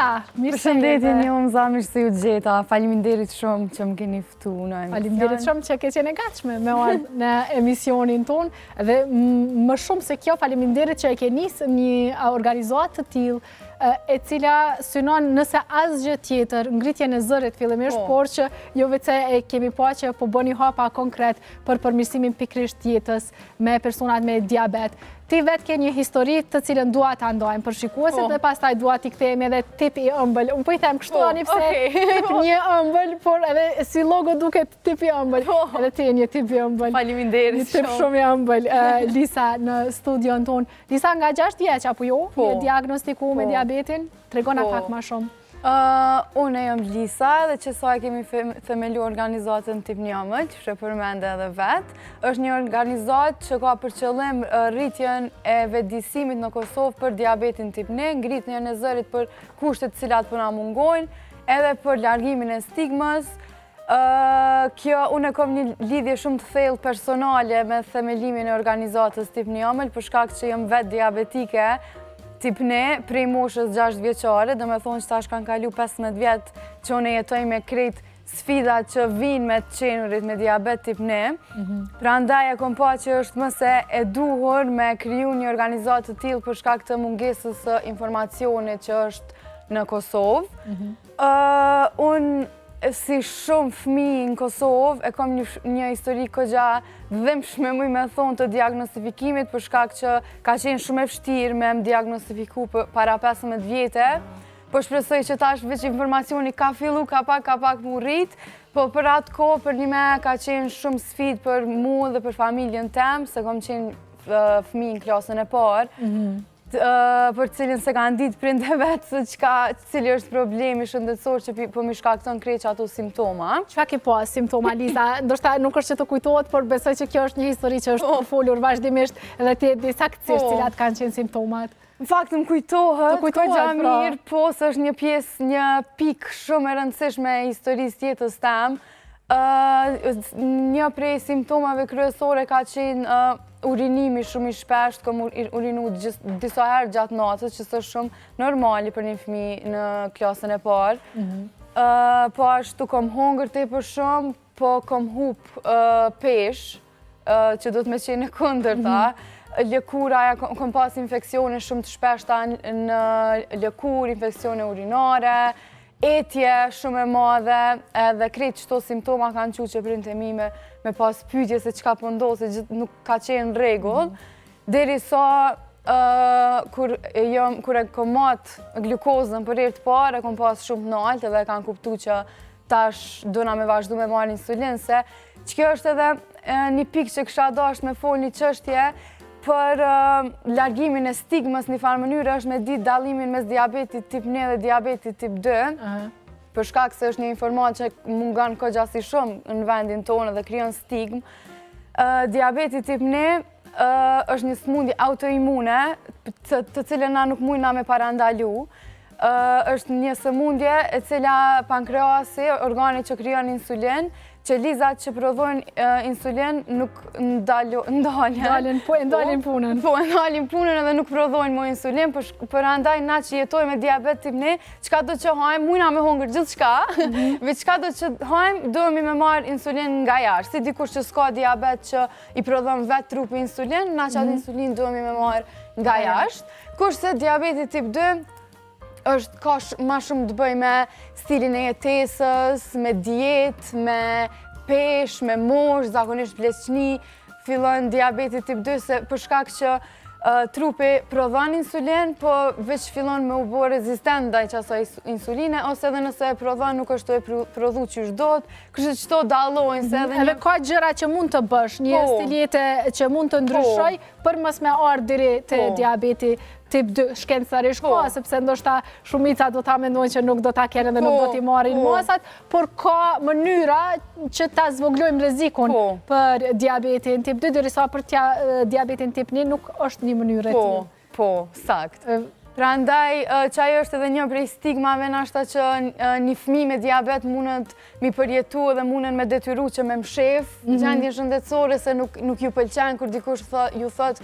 Lisa, mirë se Përshëndetje, një Zamir se ju gjeta. Faleminderit shumë që më keni ftu në emision. Faleminderit shumë që ke qenë e gatshme me ardhur në emisionin tonë dhe më shumë se kjo faleminderit që e ke nisë një organizatë të tillë e cila synon nëse asgjë tjetër ngritjen e zërit fillimisht, por që jo vetëm e kemi pa që po bëni hapa konkret për përmirësimin pikërisht jetës me personat me diabet. Ti vetë ke një histori të cilën dua ta ndajmë për shikuesit dhe pastaj dua t'i kthejmë edhe tip i ëmbël. Unë po i them kështu tani pse tip një ëmbël, por edhe si logo duket tip i ëmbël. Edhe ti je një tip i ëmbël. Faleminderit. Një tip shumë i ëmbël. Lisa në studion ton. Lisa nga 6 vjeç apo jo? Je diagnostikuar me diabetin? Tregona pak më shumë. Unë jam Lisa dhe qësaj kemi themelu organizatën Tip një ëmbël, që përmende edhe vetë. Është një organizatë që ka për qëllim rritjen e vetëdijsimit në Kosovë për diabetin tip 1, ngritjen e zërit për kushtet cilat po na mungojnë, edhe për largimin e stigmës. Unë kam një lidhje shumë të thellë personale me themelimin e organizatës Tip një ëmbël, për shkak që jam vetë diabetike tip 1, prej moshës 6 vjeçare, dhe me thonë që tash kanë kalu 15 vjetë që unë jetoj me krejt sfidat që vinë me të qenurit me diabet tip 1. Pra ndaj e kom pa që është mëse e duhur me kriju një organizatë të tillë për shkak të mungesës së informacionit që është në Kosovë. Unë si shumë fëmijë në Kosovë, e kam një histori kogja dhëmshme me thonë të diagnostifikimit për shkak që ka qenë shumë e vështirë me më diagnostifiku para 15 vjete, po shpresoj që tash veç informacioni ka fillu, ka pak mu rrit, po për atë kohë për një me ka qenë shumë sfidë për mu dhe për familjen tem, se kam qenë fëmijë në klasën e parë, për cilin se kanë ditë prindë vetë se cili është problemi shëndetësor që po mi shkakton krejt që ato simptoma. Çka ke pas simptoma, Lisa? Ndoshta nuk është që të kujtohet, por besoj që kjo është një histori që është folur vazhdimisht edhe ti e di saktësisht cilat kanë qenë simptomat. Në fakt më kujtohet kogja mirë, po së është një pjesë, një pikë shumë e rëndësishme e historisë jetës tem. Një prej simptomave kryesore ka qenë urinimi shumë i shpesht, kom urinu disa herë gjatë natës, që së shumë normali për një fëmijë në klasën e parë. Po ashtu kom hongër tepër shumë, po kom hup pesh, që do të me qenë e kundërta. Lëkura, kom pas infeksione shumë të shpeshta në lëkur, infeksione urinare, etje shumë e madhe, edhe krejt qëto simptoma kanë që prindë e mi me pas pyetje se qka pëndo, se gjithë nuk ka qenë regull. Deri sa, kur e kom matë glukozën për herë të parë, e kom pas shumë naltë edhe kanë kuptu që tash dona me vazhdu me marrë insulin, se që kjo është edhe një pikë që kësha dasht me fol një qështje, për largimin e stigmës një farë mënyrë është me ditë dallimin mes diabetit tip 1 dhe diabetit tip 2, për shkak se është një informatë që mungan këgjasi shumë në vendin tonë dhe kryon stigmë. Diabetit tip 1 është një smundje autoimune, të cilën na nuk mujna me parandalu. është një sëmundje e cila pankreasi, organi që kryon insulin, që lizat që prodhojnë insulin nuk ndalin punën. Po, ndalin punën edhe nuk prodhojnë më insulin, për andaj na që jetoj me diabet tip 1, qka do që hajmë, mujna me hongër gjithë qka, veç qka do që hajmë, dojmë me marë insulin nga jashtë. Si dikush që s'ka diabet që i prodhojnë vetë trupi insulin, na që atë insulin dojmë me marë nga jashtë. Kurse diabetit tip 2, është ka ma shumë të bëj me stilin e jetesës, me dietë, me pesh, me mosh, zakonisht pleqni, fillon diabetit tip 2 se për shkak që trupi prodhon insulin, po veç fillon me u bo rezistent ndaj qasaj insuline, ose edhe nëse e prodhon nuk është të e prodhu qysh dot, kështë që to dallojnë se edhe edhe ka gjëra që mund të bësh, një stil jete që mund të ndryshoj, për mos me ardhur deri te diabeti tip 2 shkencërisht ka, sepse ndoshta shumica do ta mendojnë që nuk do ta kenë dhe nuk do t'i marrin masat, por ka mënyra që ta zvoglojmë rrezikun për diabetin tip 2, derisa për diabetin tip 1 nuk është një mënyrë e tillë. Po, sakt. Prandaj, që ajo është edhe një prej stigmave nashta që një fëmijë me diabet mundet mi përjetu dhe mundet me detyru që me mshef, gjendje shëndetësore se nuk ju pëlqen kur dikush ju thot